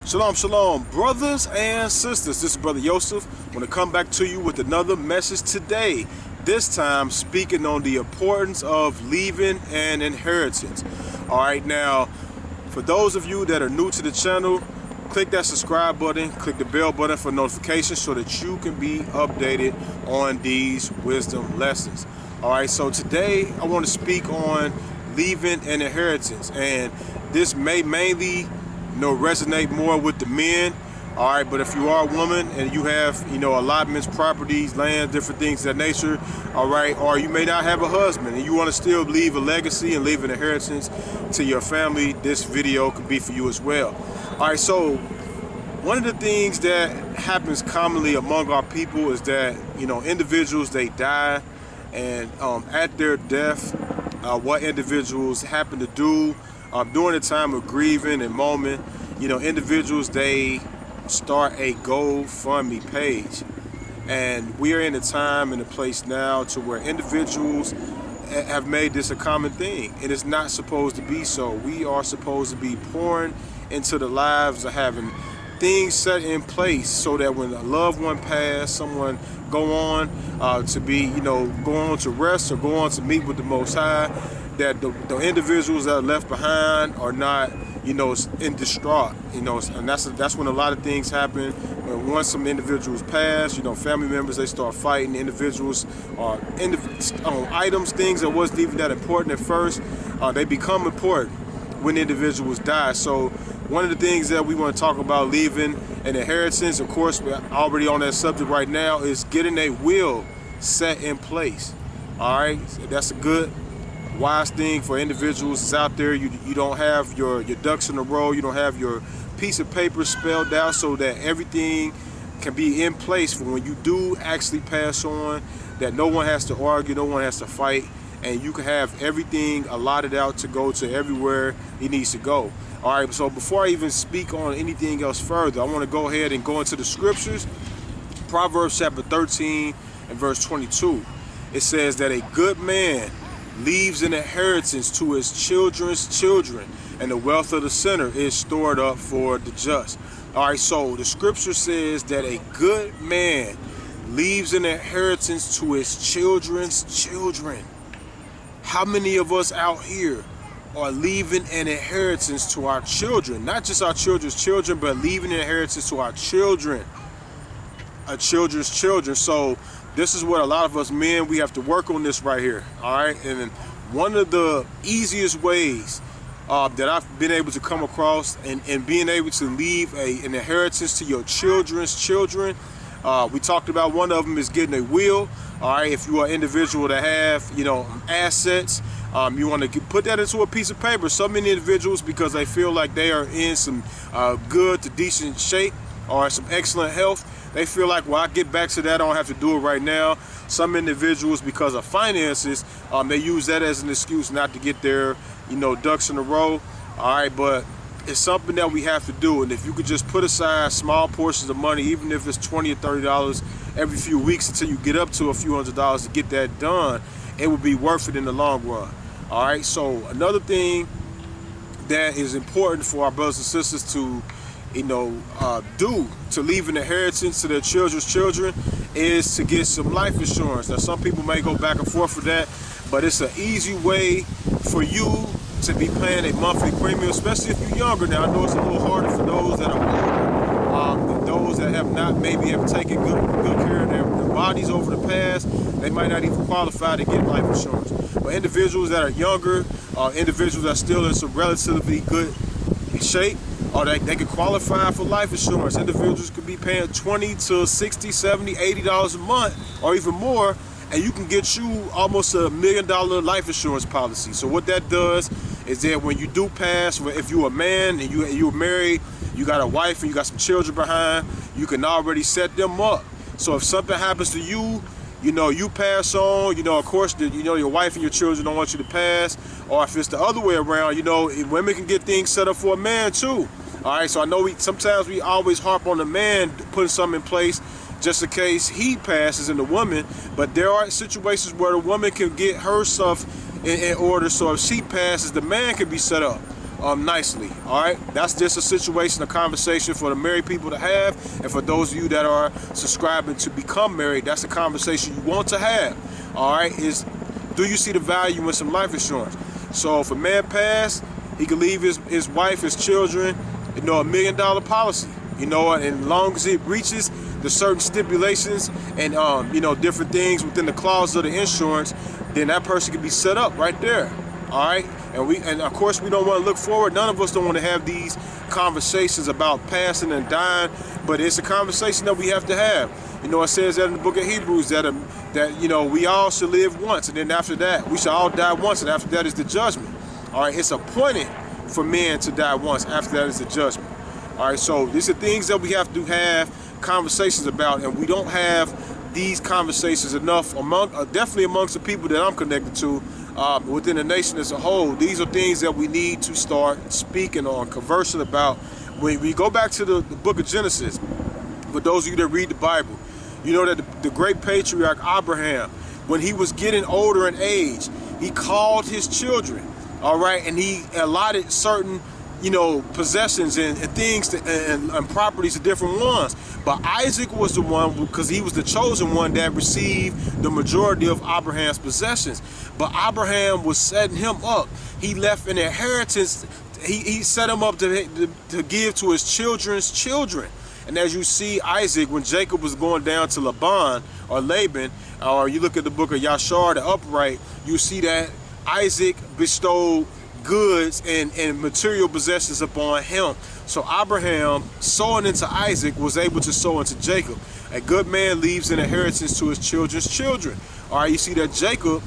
Shalom, shalom, brothers and sisters. This is Brother Yosef. I want to come back to you with another message today. This time speaking on the importance of leaving an inheritance. All right, now, for those of you that are new to the channel, click that subscribe button, click the bell button for notifications so that you can be updated on these wisdom lessons. All right, so today I want to speak on leaving an inheritance, and this may mainly resonate more with the men. All right, but if you are a woman and you have allotments, properties, land, different things of that nature, all right, or you may not have a husband and you want to still leave a legacy and leave an inheritance to your family, this video could be for you as well. All right, so one of the things that happens commonly among our people is that individuals, they die, and at their death, what individuals happen to do during the time of grieving and mourning, individuals, they start a GoFundMe page. And we are in a time and a place now to where individuals have made this a common thing. It is not supposed to be so. We are supposed to be pouring into the lives of having things set in place so that when a loved one passes, someone go on to be, go on to rest or go on to meet with the Most High, that the individuals that are left behind are not, in distraught, and that's when a lot of things happen. Once some individuals pass, family members, they start fighting. Individuals or items, things that wasn't even that important at first, they become important when individuals die. So one of the things that we want to talk about leaving an inheritance, of course, we're already on that subject right now, is getting a will set in place. All right, so that's a good, wise thing for individuals that's out there. You don't have your ducks in a row. You don't have your piece of paper spelled out so that everything can be in place for when you do actually pass on, that no one has to argue, no one has to fight, and you can have everything allotted out to go to everywhere it needs to go. All right, so before I even speak on anything else further, I want to go ahead and go into the scriptures. Proverbs chapter 13 and verse 22. It says that a good man leaves an inheritance to his children's children, and the wealth of the sinner is stored up for the just. All right, so the scripture says that a good man leaves an inheritance to his children's children. How many of us out here are leaving an inheritance to our children? Not just our children's children, but leaving an inheritance to our children, our children's children. So this is what a lot of us men, we have to work on this right here. All right, and one of the easiest ways that I've been able to come across and being able to leave an inheritance to your children's children, we talked about one of them is getting a will. All right, if you are an individual that have assets, you want to put that into a piece of paper. So many individuals, because they feel like they are in some good to decent shape or some excellent health, they feel like, well, I get back to that, I don't have to do it right now. Some individuals, because of finances, they use that as an excuse not to get their ducks in a row. All right, but it's something that we have to do. And if you could just put aside small portions of money, even if it's $20 or $30 every few weeks until you get up to a few $100s to get that done, it would be worth it in the long run. All right, so another thing that is important for our brothers and sisters to do to leave an inheritance to their children's children is to get some life insurance. Now, some people may go back and forth with that, but it's an easy way for you to be paying a monthly premium, especially if you're younger. Now, I know it's a little harder for those that are older, those that have not maybe have taken good care of their bodies over the past. They might not even qualify to get life insurance. But individuals that are younger, individuals that are still in some relatively good shape, or they can qualify for life insurance. Individuals could be paying $20 to $60, $70, $80 a month or even more, and you can get you almost $1 million life insurance policy. So what that does is that when you do pass, if you're a man and you're married, you got a wife and you got some children behind, you can already set them up. So if something happens to you, you pass on, of course, your wife and your children don't want you to pass. Or if it's the other way around, women can get things set up for a man too. All right, so I know sometimes we always harp on the man putting something in place just in case he passes in the woman, but there are situations where the woman can get her stuff in order, so if she passes, the man can be set up. nicely. All right, that's just a situation, a conversation for the married people to have, and for those of you that are subscribing to become married, that's a conversation you want to have. All right, is do you see the value in some life insurance? So if a man passed, he could leave his wife, his children, $1 million policy. And as long as it reaches the certain stipulations and different things within the clause of the insurance, then that person can be set up right there. All right, and of course we don't want to look forward. None of us don't want to have these conversations about passing and dying, but it's a conversation that we have to have. It says that in the book of Hebrews that we all should live once, and then after that we shall all die once, and after that is the judgment. All right, it's appointed for men to die once. After that is the judgment. All right, so these are things that we have to have conversations about, and we don't have these conversations enough definitely amongst the people that I'm connected to within the nation as a whole. These are things that we need to start speaking on, conversing about. When we go back to the book of Genesis, for those of you that read the Bible, you know that the great patriarch Abraham, when he was getting older in age, he called his children, all right, and he allotted certain possessions and things and properties to different ones. But Isaac was the one, because he was the chosen one that received the majority of Abraham's possessions. But Abraham was setting him up. He left an inheritance. He set him up to give to his children's children. And as you see, Isaac, when Jacob was going down to Laban or Laban, or you look at the book of Yashar, the upright, you see that Isaac bestowed goods and material possessions upon him. So Abraham, sowing into Isaac, was able to sow into Jacob. A good man leaves an inheritance to his children's children. All right, you see that Jacob,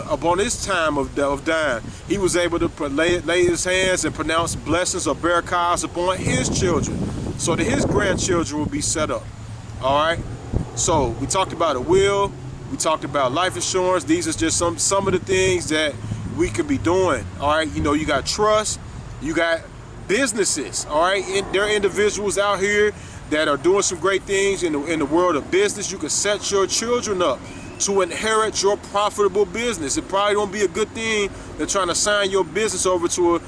upon his time of dying, he was able to lay his hands and pronounce blessings or barakahs upon his children, so that his grandchildren will be set up. All right, so we talked about a will, we talked about life insurance. These are just some of the things that we could be doing. All right, you got trust, you got businesses. All right, there are individuals out here that are doing some great things in the world of business. You can set your children up to inherit your profitable business. It probably don't be a good thing they're trying to sign your business over to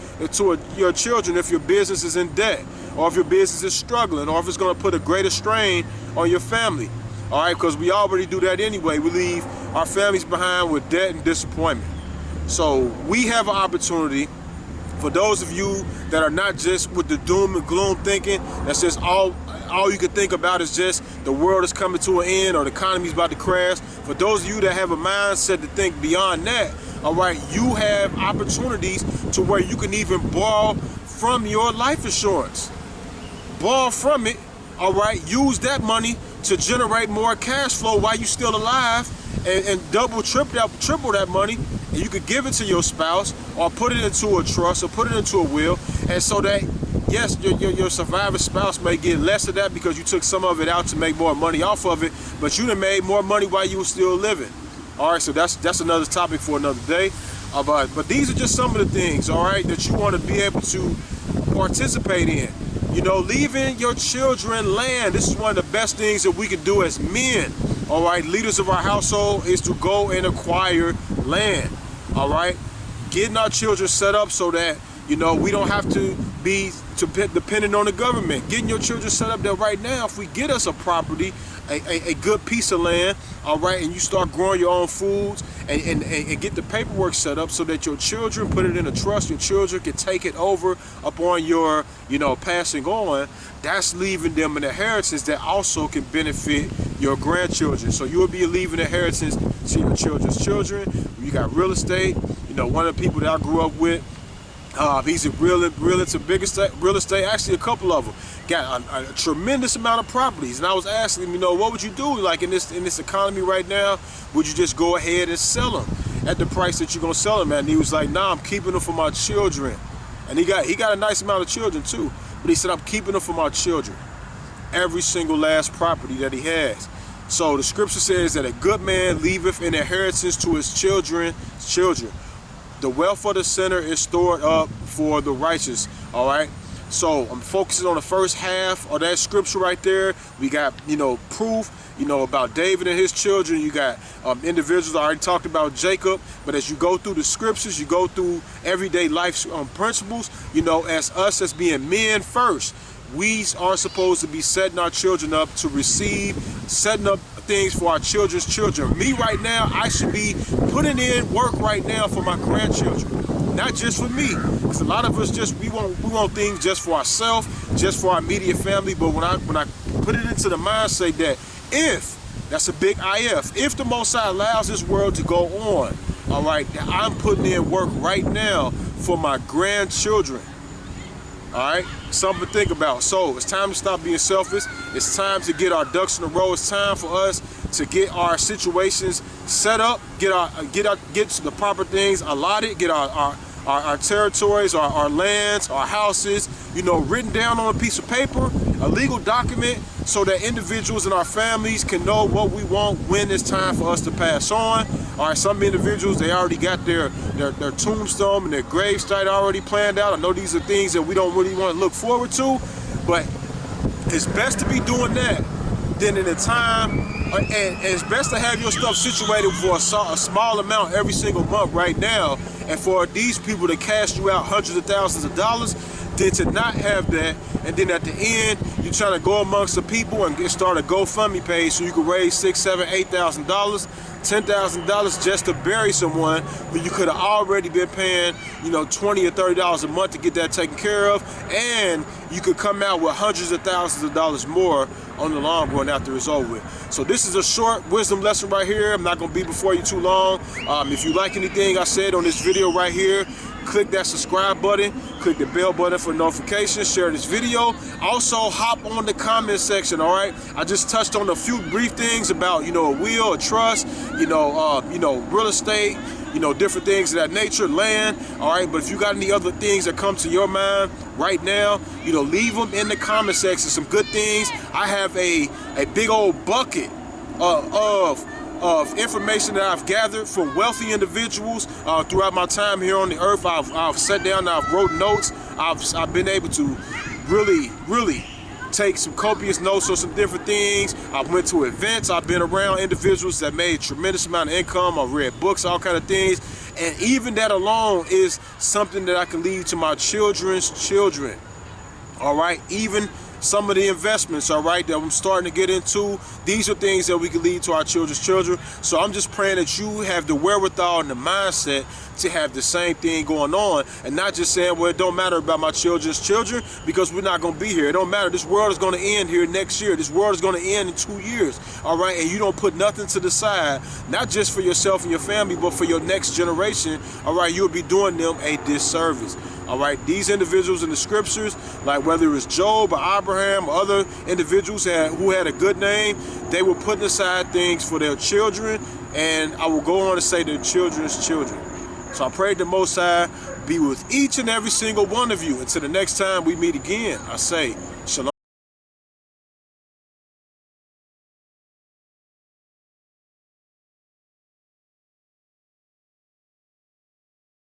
your children if your business is in debt, or if your business is struggling, or if it's going to put a greater strain on your family. All right, because we already do that anyway. We leave our families behind with debt and disappointment. So we have an opportunity for those of you that are not just with the doom and gloom thinking, that's just all you can think about is just the world is coming to an end or the economy's about to crash. For those of you that have a mindset to think beyond that, all right, you have opportunities to where you can even borrow from your life insurance. Borrow from it, all right, use that money to generate more cash flow while you're still alive, and double, triple that money, and you could give it to your spouse or put it into a trust or put it into a will, and so that, yes, your surviving spouse may get less of that because you took some of it out to make more money off of it, but you done made more money while you were still living. All right, so that's another topic for another day. But these are just some of the things, all right, that you want to be able to participate in. Leaving your children land. This is one of the best things that we can do as men. All right, leaders of our household is to go and acquire land. All right, getting our children set up so that we don't have to be dependent on the government. Getting your children set up that right now, if we get us a property, a good piece of land, all right, and you start growing your own foods and get the paperwork set up so that your children put it in a trust, your children can take it over upon your passing on, that's leaving them an inheritance that also can benefit your grandchildren. So you'll be leaving inheritance to your children's children. You got real estate. One of the people that I grew up with, he's real into real estate. Actually, a couple of them got a tremendous amount of properties. And I was asking him, what would you do like in this economy right now? Would you just go ahead and sell them at the price that you're gonna sell them at? And he was like, nah, I'm keeping them for my children. And he got a nice amount of children too. But he said, I'm keeping them for my children. Every single last property that he has. So the scripture says that a good man leaveth an inheritance to his children's children. The wealth of the sinner is stored up for the righteous. All right. So I'm focusing on the first half of that scripture right there. We got, proof, about David and his children. You got individuals. I already talked about Jacob. But as you go through the scriptures, you go through everyday life principles, as us as being men first, we are supposed to be setting our children up to receive, setting up things for our children's children. Me right now, I should be putting in work right now for my grandchildren, not just for me. Because a lot of us we want things just for ourselves, just for our immediate family. But when I put it into the mindset that that's a big if the Most High allows this world to go on, all right, I'm putting in work right now for my grandchildren. All right, something to think about. So it's time to stop being selfish. It's time to get our ducks in a row. It's time for us to get our situations set up, get the proper things allotted, get our territories, our lands, our houses, written down on a piece of paper, a legal document, so that individuals in our families can know what we want when it's time for us to pass on. All right, some individuals, they already got their tombstone and their gravesite already planned out. I know these are things that we don't really want to look forward to, but it's best to be doing that than in a time, and it's best to have your stuff situated for a small amount every single month right now, and for these people to cash you out hundreds of thousands of dollars, than to not have that, and then at the end you're trying to go amongst the people and start a GoFundMe page so you can raise $6,000, $7,000, $8,000, $10,000 just to bury someone when you could have already been paying, $20 or $30 a month to get that taken care of, and you could come out with hundreds of thousands of dollars more on the long run after it's over with. So this is a short wisdom lesson right here. I'm not going to be before you too long. If you like anything I said on this video right here, click that subscribe button, click the bell button for notifications, share this video. Also, hop on the comment section, all right? I just touched on a few brief things about, a will, a trust, real estate, different things of that nature, land, all right? But if you got any other things that come to your mind right now, leave them in the comment section. Some good things. I have a big old bucket of information that I've gathered from wealthy individuals throughout my time here on the earth. I've sat down and I've wrote notes. I've been able to really take some copious notes on some different things. I went to events. I've been around individuals that made a tremendous amount of income. I've read books, all kind of things. And even that alone is something that I can leave to my children's children. All right, even some of the investments, all right, that I'm starting to get into, these are things that we can lead to our children's children. So I'm just praying that you have the wherewithal and the mindset to have the same thing going on, and not just saying, well, it don't matter about my children's children because we're not going to be here. It don't matter. This world is going to end here next year. This world is going to end in 2 years, all right, and you don't put nothing to the side, not just for yourself and your family, but for your next generation, all right, you'll be doing them a disservice. All right, these individuals in the scriptures, like whether it was Job or Abraham or other individuals who had a good name, they were putting aside things for their children, and I will go on to say their children's children. So I pray the Most High be with each and every single one of you. Until the next time we meet again, I say, Shalom.